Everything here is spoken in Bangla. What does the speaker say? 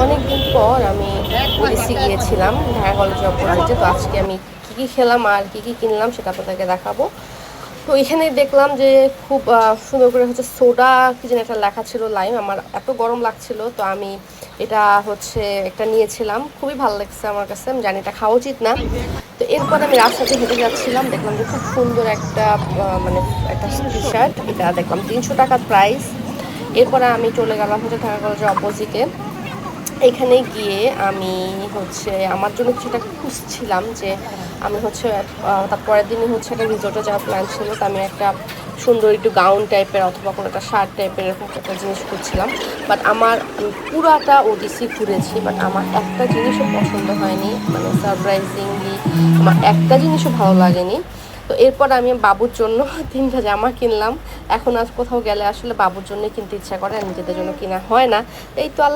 অনেকদিন পর আমি ওডিসি গিয়েছিলাম ঢাকা কলেজে অপোজিটে। তো আজকে আমি কী খেলাম আর কী কিনলাম সেটা আপনাদেরকে দেখাবো। তো এখানে দেখলাম যে খুব সুন্দর করে হচ্ছে সোডা কি যেন একটা লেখা ছিল, লাইম। আমার এত গরম লাগছিল, তো আমি এটা হচ্ছে একটা নিয়েছিলাম। খুবই ভালো লাগছে আমার কাছে। আমি জানি এটা খাওয়া উচিত না। তো এরপর আমি রাস্তাতে হেঁটে যাচ্ছিলাম, দেখলাম যে খুব সুন্দর একটা মানে একটা টি শার্ট। এটা দেখলাম 300 টাকা প্রাইস। এরপরে আমি চলে গেলাম হচ্ছে ঢাকা কলেজের অপোজিটে। এখানে গিয়ে আমি হচ্ছে আমার জন্য কিছুটা খুঁজছিলাম যে আমি হচ্ছে তার পরের দিনই হচ্ছে একটা রিসোর্টে যাওয়ার প্ল্যান ছিল। তো আমি একটা সুন্দর একটু গাউন টাইপের অথবা কোনো একটা শার্ট টাইপের এরকম একটা জিনিস খুঁজছিলাম। বাট আমি পুরাটা ওডিসি ঘুরেছি, বাট আমার একটা জিনিসও পছন্দ হয়নি। মানে সারপ্রাইজিংলি আমার একটা জিনিসও ভালো লাগেনি। তো এরপর আমি বাবুর জন্য 3টা জামা কিনলাম। এখন আর কোথাও গেলে আসলে বাবুর জন্যই কিনতে ইচ্ছা করে, আর নিজেদের জন্য কিনা হয় না। এই তো আল্লাহ